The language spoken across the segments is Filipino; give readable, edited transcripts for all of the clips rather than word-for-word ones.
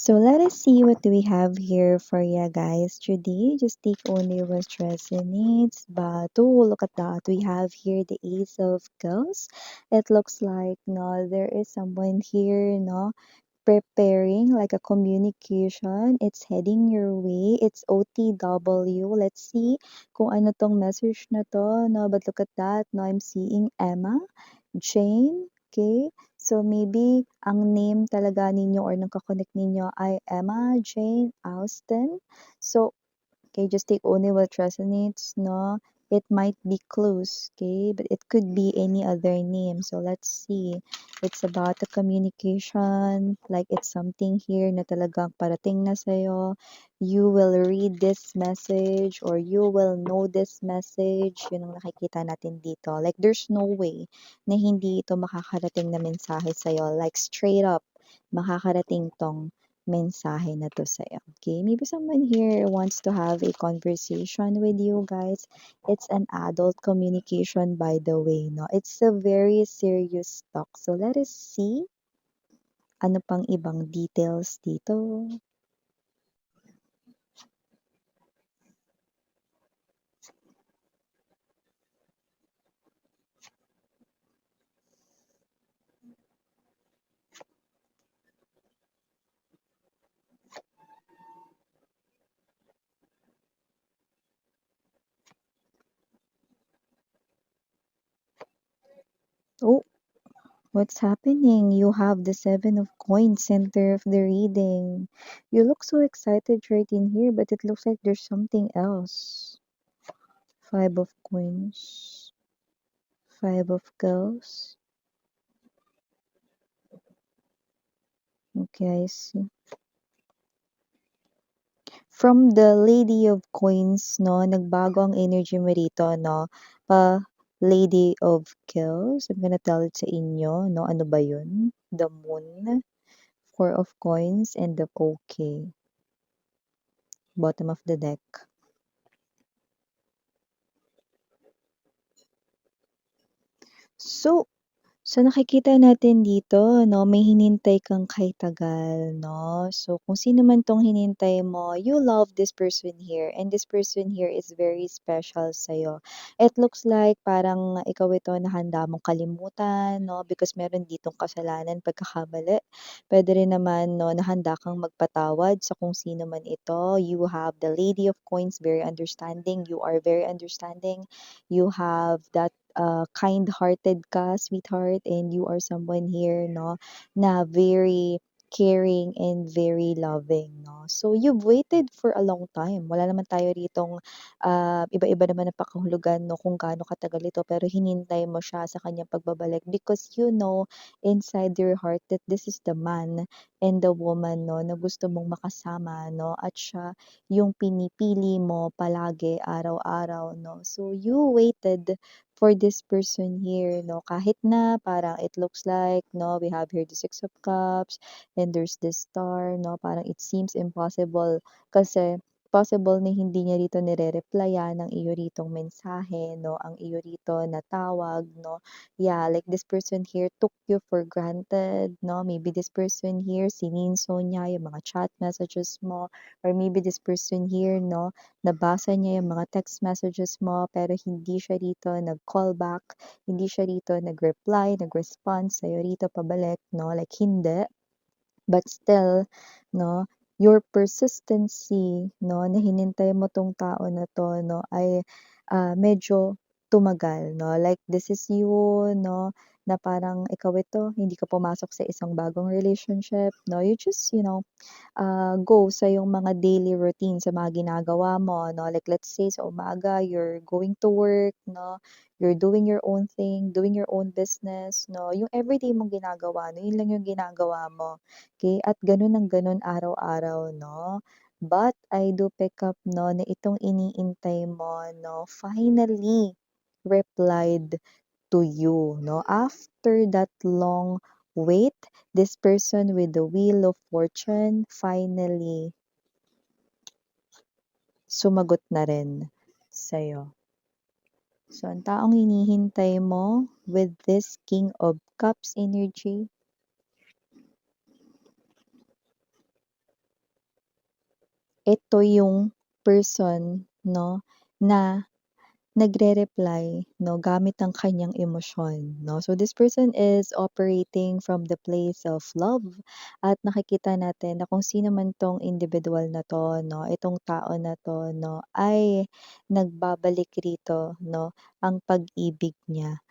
So let us see what do we have here for you guys today. Just take only what resonates. But oh, look at that. We have here the Ace of Cups. It looks like no, there is someone here, no, preparing like a communication. It's heading your way. It's OTW. Let's see kung ano tong message na to. No, but look at that. No, I'm seeing Emma, Jane, okay? So maybe ang name talaga ninyo or nang kakonect ninyo ay Emma, Jane, Austin. So okay, just take only what resonates, no? It might be close, okay? But it could be any other name. So let's see. It's about the communication, like it's something here na talagang parating na sa'yo. You will read this message or you will know this message. Yun ang nakikita natin dito. Like there's no way na hindi ito makakarating na mensahe sa'yo. Like straight up, makakarating tong mensahe na to sa'yo. Okay, maybe someone here wants to have a conversation with you guys. It's an adult communication, by the way, no? It's a very serious talk. So let us see ano pang ibang details dito. Oh, what's happening? You have the Seven of Coins center of the reading. You look so excited right in here, but it looks like there's something else. Five of Coins. Five of Girls. Okay, I see. From the Lady of Coins 'no, nagbago ang energy mo rito 'no, Lady of Kills. I'm gonna tell it sa inyo 'no, ano ba yun? The Moon, Four of Coins, and the Okay, bottom of the deck. So, sa nakikita natin dito 'no, may hinintay kang kay-tagal 'no. So, kung sino man 'tong hinintay mo, you love this person here and this person here is very special sa'yo. It looks like parang ikaw ito na handa mong kalimutan 'no, because meron ditong kasalanan, pagkakamali. Puwede rin naman 'no, na handa kang magpatawad sa kung sino man ito. You have the Lady of Coins, very understanding, you are very understanding. You have that kind-hearted ka, sweetheart, and you are someone here, no, na very caring and very loving, no. So you've waited for a long time. Wala naman tayo ritong iba-iba naman ang pakahulugan, no, kung gaano katagal ito, pero hinintay mo siya sa kanyang pagbabalik because you know inside your heart that this is the man and the woman, no, na gusto mong makasama, no, at siya yung pinipili mo palagi, araw-araw, no. So you waited for this person here, no, kahit na parang it looks like, no, we have here the Six of Cups and there's this star, no, parang it seems impossible kasi possible na hindi niya rito nire-replyan ng iyo ritong mensahe, no, ang iyo rito na tawag, no. Yeah, like this person here took you for granted, no, maybe this person here sininso niya yung mga chat messages mo or maybe this person here, no, nabasa niya yung mga text messages mo pero hindi siya rito nag-call back, hindi siya rito nag-reply, nag-respond sa'yo rito pabalik, no? Like hindi. But still, no, your persistency, no, na hinintay mo 'tong tao na 'to, no, ay, medyo tumagal, no. Like this is you, no, na parang ikaw ito, hindi ka pumasok sa isang bagong relationship, no. You just, go sa iyong mga daily routine, sa mga ginagawa mo, no? Like let's say sa umaga, you're going to work, no? You're doing your own thing, doing your own business, no? Yung everyday mong ginagawa, no? Yun lang yung ginagawa mo. Okay? At ganun ang ganun araw-araw, no? But I do pick up, no, na itong iniintay mo, no, finally replied to you, no? After that long wait, this person with the Wheel of Fortune finally sumagot na rin sa'yo. So, ang taong hinihintay mo with this King of Cups energy, ito yung person 'no, na nagre-reply 'no, gamit ang kanyang emosyon 'no. So, this person is operating from the place of love at nakikita natin na kung sino man 'tong individual na 'to 'no, itong tao na 'to 'no, ay nagbabalik rito 'no, ang pag-ibig niya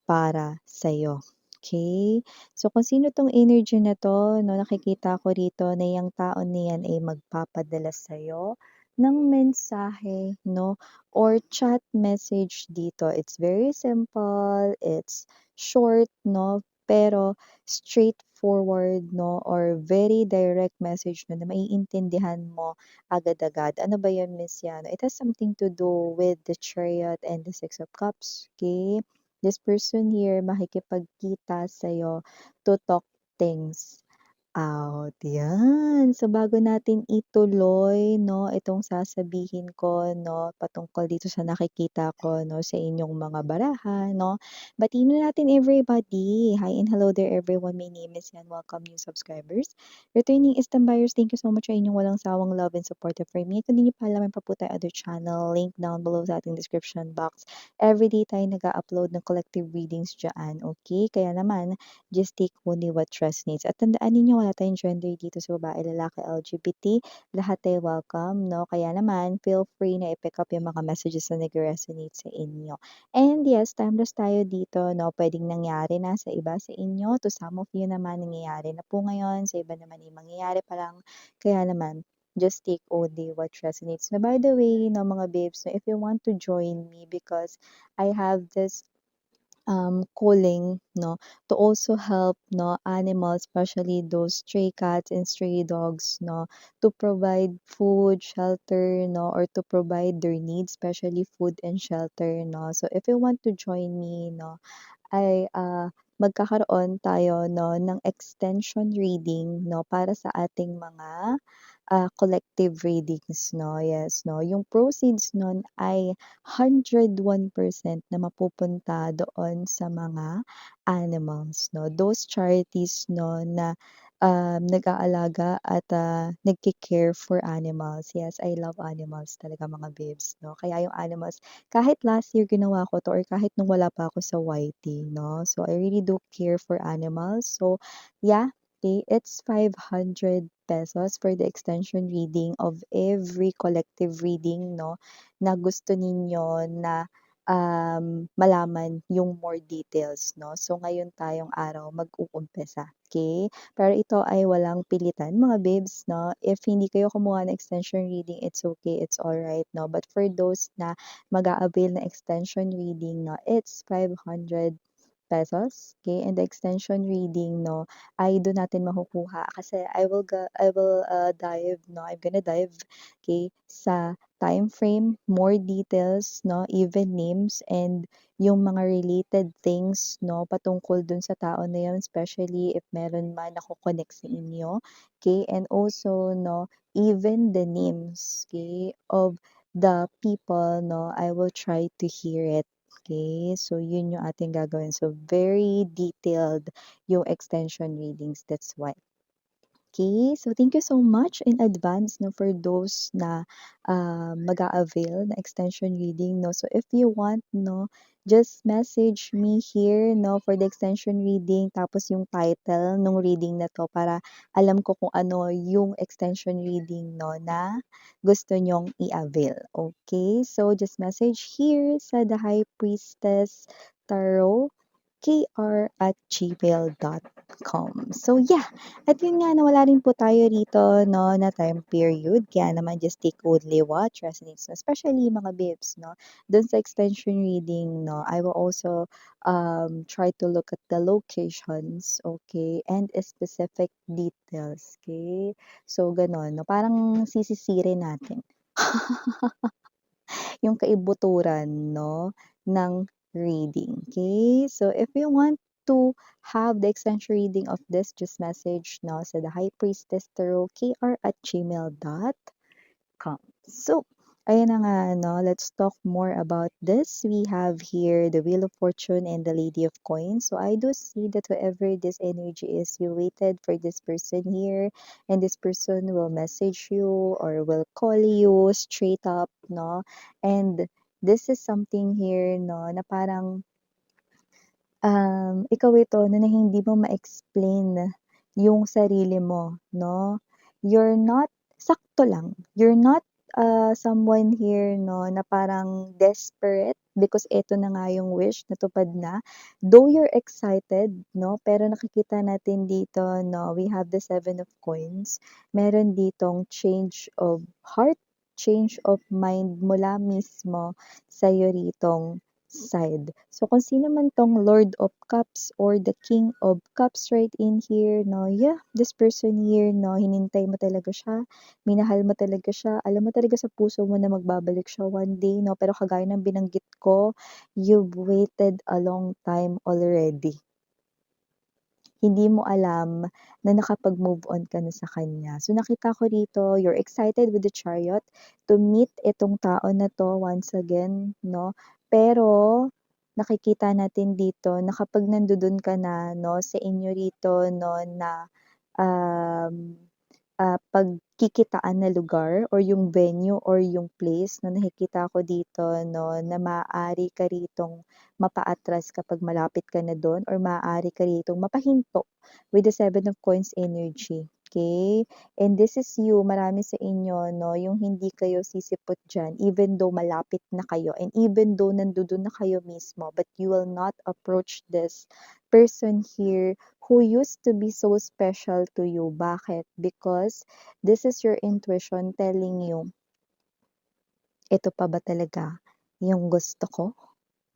para sa'yo, okey? So, kung sino 'tong energy na 'to 'no, nakikita ko rito na yang tao na yan ay magpapadala sa'yo ng mensahe 'no, or chat message dito. It's very simple, it's short 'no, pero straightforward 'no, or very direct message 'no, na maiintindihan mo agad-agad. Ano ba yun, Miss Yana? It has something to do with the Chariot and the Six of Cups, okey? This person here makikipagkita sa'yo to talk things out, 'yan. So, bago natin ituloy 'no, itong sasabihin ko 'no, patungkol dito sa nakikita ko 'no, sa inyong mga baraha 'no, batiin muna natin everybody. Hi and hello there everyone, my name is Yan. Welcome new subscribers. Returning Eastern buyers, thank you so much sa inyong walang sawang love and support for me. Kung di niyo pa alam, may pa po tayong other channel, link down below sa ating description box. Everyday tayo nag-a-upload ng collective readings diyan, okey? Kaya naman just take only what resonates. At tandaan ninyo wala tayong gender dito sa babae, lalaki, LGBT, lahat tayo welcome 'no. Kaya naman feel free na i-pick up yung mga messages na nag-resonate sa inyo. And yes, timeless tayo dito 'no, puwedeng nangyari na sa iba sa inyo, to some of you naman nangyayari na po ngayon, sa iba naman ay mangyayari pa lang. Kaya naman just take only what resonates. Na by the way 'no mga babes, no, if you want to join me because I have this calling 'no, to also help 'no, animals, especially those stray cats and stray dogs 'no, to provide food, shelter 'no, or to provide their needs, especially food and shelter 'no. So, if you want to join me 'no, ay, magkakaroon tayo 'no, ng extension reading 'no, para sa ating mga collective readings 'no, yes 'no. Yung proceeds nun ay 101% na mapupunta doon sa mga animals 'no. Those charities 'no na, nag-aalaga at, nagke-care for animals. Yes, I love animals talaga mga babes 'no. Kaya yung animals kahit last year ginawa ko 'to or kahit nung wala pa ako sa YT 'no. So, I really do care for animals. So, yeah. Okay, it's 500 pesos for the extension reading of every collective reading 'no, na gusto ninyo na, malaman yung more details 'no. So, ngayon tayong araw mag-uumpisa, okay. Pero ito ay walang pilitan mga babes 'no. If hindi kayo kumuha ng extension reading, it's okay, it's alright 'no. But for those na mag-a-avail ng extension reading 'no, it's 500 pesos, okay. And the extension reading 'no, ay dun natin makukuha kasi I will, dive 'no, I'm gonna dive, okay, sa time frame, more details 'no, even names and yung mga related things 'no, patungkol dun sa tao na yun, especially if meron man nako-connect sa inyo, okay. And also 'no, even the names, okay, of the people 'no, I will try to hear it, okay. So yun yung ating gagawin. So very detailed yung extension readings, that's why. Okay, so thank you so much in advance 'no, for those na, mag-a-avail na extension reading 'no. So if you want 'no, just message me here 'no, for the extension reading tapos yung title nung reading na 'to para alam ko kung ano yung extension reading 'no, na gusto niyong i-avail, okay. So just message here sa The High Priestess Tarot kr@gmail.com. So yeah, at yun nga nawala rin po tayo rito 'no, na time period kaya naman just take only what resonates, especially mga babes 'no. Dun sa extension reading 'no, I will also, try to look at the locations, okay, and specific details, okay. So gano'n 'no, parang sisisirin natin yung kaibuturan 'no, ng reading, okay. So if you want to have the extension reading of this, just message 'no, sa The High Priestess Tarot kr@gmail.com. So, Ayan na nga, no? Let's talk more about this. We have here the Wheel of Fortune and the Lady of Coins. So I do see that whoever this energy is, you waited for this person here, and this person will message you or will call you straight up, no? And this is something here, no, na parang ikaw ito na hindi mo ma-explain yung sarili mo, 'no? You're not sakto lang. You're not, someone here 'no, na parang desperate because eto na nga yung wish, natupad na. Though you're excited 'no, pero nakikita natin dito 'no, we have the Seven of Coins. Meron ditong change of heart, change of mind mula mismo sa'yo ritong side. So, kung sino man tong Lord of Cups or the King of Cups right in here, no, yeah, this person here, no, hinintay mo talaga siya, minahal mo talaga siya, alam mo talaga sa puso mo na magbabalik siya one day, no, pero kagaya ng binanggit ko, you've waited a long time already. Hindi mo alam na nakapag-move on ka na sa kanya. So, nakita ko rito, you're excited with the Chariot to meet itong tao na 'to once again, 'no? Pero nakikita natin dito na kapag nandoon ka na 'no, sa inyo rito 'no, na, um, pagkikitaan na lugar or yung venue or yung place na nakikita ko dito 'no, na maaari ka ritong mapa-atras kapag malapit ka na dun or maaari ka ritong mapahinto with the Seven of Coins energy, okay. And this is you, marami sa inyo 'no, yung hindi kayo sisipot diyan even though malapit na kayo and even though nandoon na kayo mismo, but you will not approach this person here who used to be so special to you. Bakit? Because this is your intuition telling you, ito pa ba talaga yung gusto ko?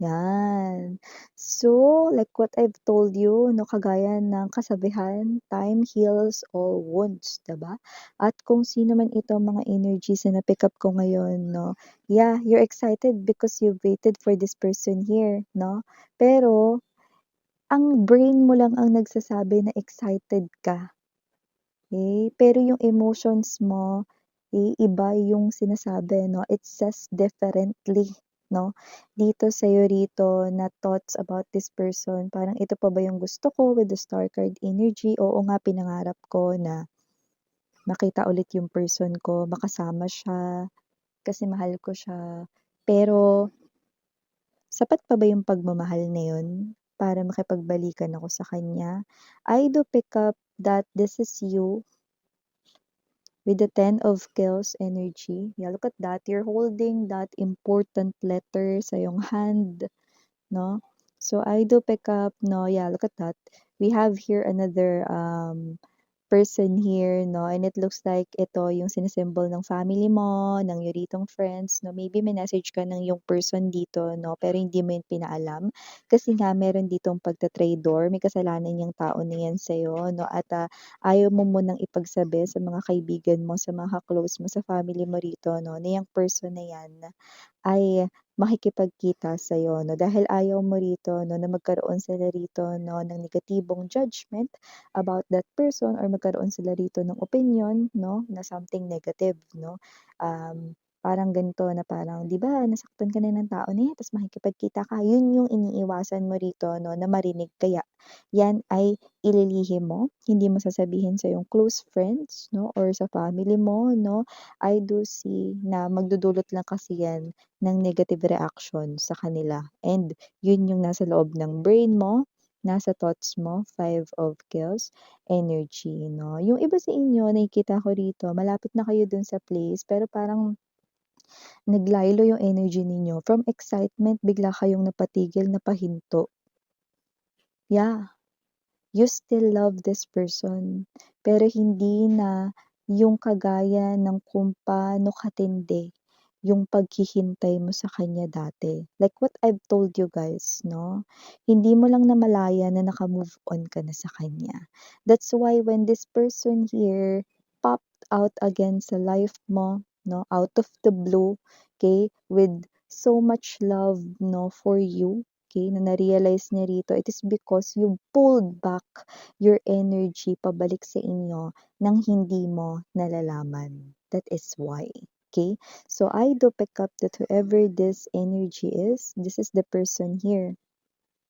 Yan. So, like what I've told you, no, kagaya ng kasabihan, time heals all wounds, 'di ba? At kung sino man ito mga energies na na-pick up ko ngayon, no, yeah, you're excited because you waited for this person here, no? Pero, ang brain mo lang ang nagsasabi na excited ka. Pero yung emotions mo, iba yung sinasabi 'no, it says differently 'no. Dito sa'yo rito na thoughts about this person, parang ito pa ba yung gusto ko with the star card energy, oo nga pinangarap ko na makita ulit yung person ko, makasama siya, kasi mahal ko siya. Pero sapat pa ba yung pagmamahal na yun para makipagbalikan ako sa kanya? I do pick up that this is you with the Ten of Kills energy. Yeah, look at that. You're holding that important letter sa iyong hand, no? So I do pick up, no, yeah, look at that. We have here another person here, no? And it looks like ito yung sinisymbol ng family mo, ng yuritong friends, no? Maybe may message ka ng yung person dito, no? Pero hindi mo yun pinaalam. Kasi nga, meron ditong pagtatraidor, may kasalanan yung tao na yan sa'yo, no? At ayaw mo munang ipagsabi sa mga kaibigan mo, sa mga close mo, sa family mo rito, no? Na yung person na yan ay makikipagkita sa'yo 'no, dahil ayaw mo rito 'no, na magkaroon sila rito 'no, ng negatibong judgment about that person or magkaroon sila rito ng opinyon 'no, na something negative 'no. Parang ganito na parang 'di ba nasaktan ka na ng tao na 'yan ta's makikipagkita ka, yun yung iniiwasan mo rito 'no, na marinig kaya yan ay ililihim mo, hindi mo sasabihin sa iyong close friends 'no, or sa family mo 'no. I do see na magdudulot lang kasi yan ng negative reaction sa kanila and yun yung nasa loob ng brain mo, nasa thoughts mo, Five of Kills energy 'no. Yung iba sa inyo nakikita ko rito malapit na kayo dun sa place pero parang naglaylo yung energy ninyo from excitement bigla kayong napatigil, napahinto. Yeah. You still love this person, pero hindi na yung kagaya ng kung paano katindi yung paghihintay mo sa kanya dati. Like what I've told you guys, no? Hindi mo lang namalaya na naka-move on ka na sa kanya. That's why when this person here popped out again sa life mo, no, out of the blue, okay, with so much love, no, for you, okay, na na-realize niya rito, it is because you pulled back your energy pabalik sa inyo nang hindi mo nalalaman. That is why. Okay? So I do pick up that whoever this energy is, this is the person here.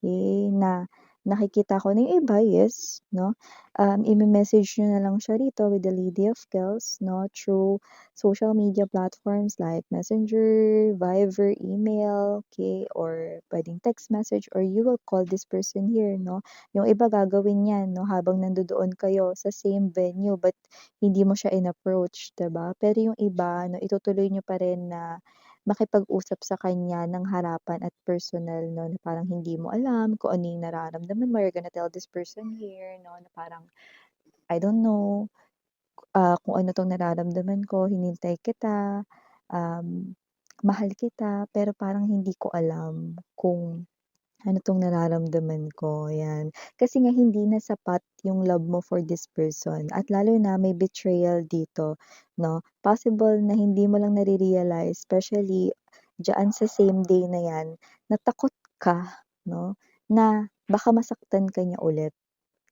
Okay, na nakikita ko na yung iba, yes, no? Ime-message nyo na lang siya rito with the Lady of Kells, no? Through social media platforms like Messenger, Viber, email, okay? Or pwedeng text message, or you will call this person here, no? Yung iba gagawin yan, no? Habang nandoon kayo sa same venue, but hindi mo siya in-approach, diba? Pero yung iba, no, itutuloy nyo pa rin na makipag-usap sa kanya ng harapan at personal 'no, na parang hindi mo alam kung ano yung nararamdaman mo, you're gonna tell this person here 'no, na parang, "I don't know, kung ano 'tong nararamdaman ko, hinintay kita, um, mahal kita, pero parang hindi ko alam kung ano 'tong nararamdaman ko." 'Yan. Kasi nga hindi na sapat yung love mo for this person at lalo na may betrayal dito 'no. Possible na hindi mo lang nare-realize, especially diyaan sa same day na 'yan, na takot ka 'no, na baka masaktan ka niya ulit.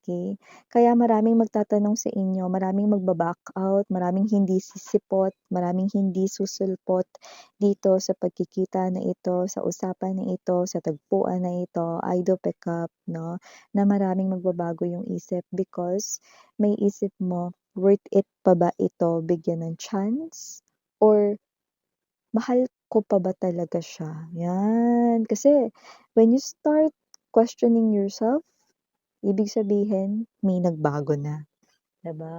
Okay, kaya maraming magtatanong sa inyo, maraming magba-back out, maraming hindi sisipot, maraming hindi susulpot dito sa pagkikita na ito, sa usapan na ito, sa tagpuan na ito. I do pick up 'no, na maraming magbabago yung isip because may isip mo, worth it pa ba ito bigyan ng chance or mahal ko pa ba talaga siya? 'Yan. Kasi when you start questioning yourself, ibig sabihin may nagbago na, 'di ba?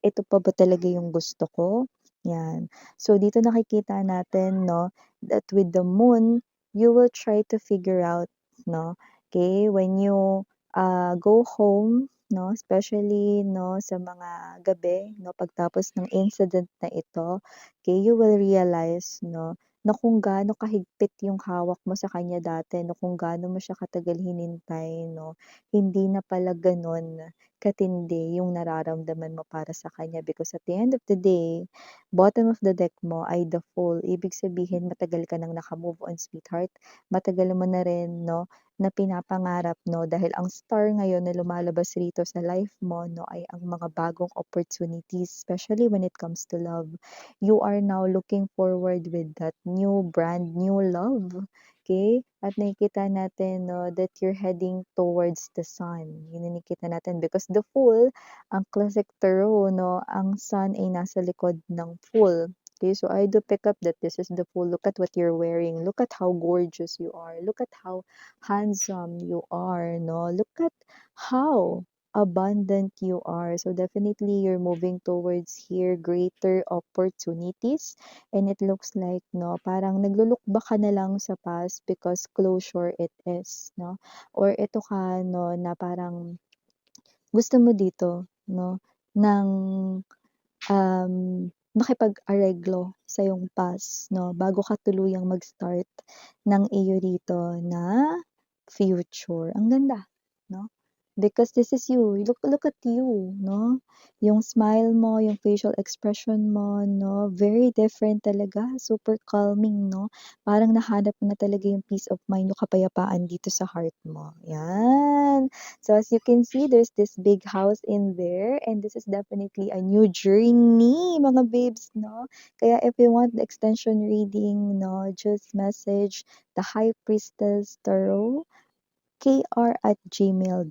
Ito pa ba talaga yung gusto ko? 'Yan. So dito nakikita natin 'no, that with the moon, you will try to figure out 'no, okay, when you, go home 'no, especially 'no, sa mga gabi 'no, pagtapos ng incident na ito, okay, you will realize 'no, na kung gaano kahigpit yung hawak mo sa kanya dati 'no, kung gaano mo siya katagal hinintay 'no, hindi na pala gano'n katindi yung nararamdaman mo para sa kanya because at the end of the day, bottom of the deck mo ay the Fool. Ibig sabihin matagal ka nang naka-move on, sweetheart. Matagal mo na rin 'no, na pinapangarap 'no, dahil ang star ngayon na lumalabas rito sa life mo 'no, ay ang mga bagong opportunities, especially when it comes to love. You are now looking forward with that new brand new love. Okay, at nakikita natin 'no, that you're heading towards the sun. Yun ang nakikita natin because the Fool, ang classic tarot 'no, ang sun ay nasa likod ng Fool. Okay, so I do pick up that this is the Fool. Look at what you're wearing. Look at how gorgeous you are. Look at how handsome you are 'no. Look at how abundant you are. So definitely you're moving towards here greater opportunities. And it looks like 'no, parang naglo-look back ka na lang sa past because closure it is 'no, or ito ka 'no, na parang gusto mo dito 'no, ng, makipag-areglo sa iyong past 'no, bago ka tuluyang mag-start ng iyo rito na future. Ang ganda 'no, because this is you. Look at you 'no, yung smile mo, yung facial expression mo 'no, very different talaga, super calming 'no. Parang nahanap mo na talaga yung peace of mind, yung kapayapaan dito sa heart mo, 'yan. So as you can see, there's this big house in there and this is definitely a new journey mga babes 'no. Kaya if you want the extension reading 'no, just message the High Priestess Tarot kr@gmail.com,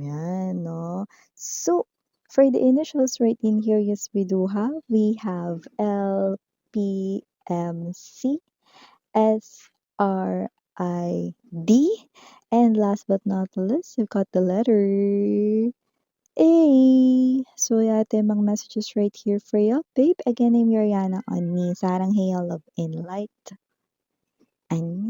'yan 'no. So, for the initials right in here, yes, we have LPMC, SRID, and last but not least, we've got the letter A. So, yeah, ito yung mga messages right here for you. Babe, again, I'm Yoriana on me. Sarang Hail Love and Light. Annyeong.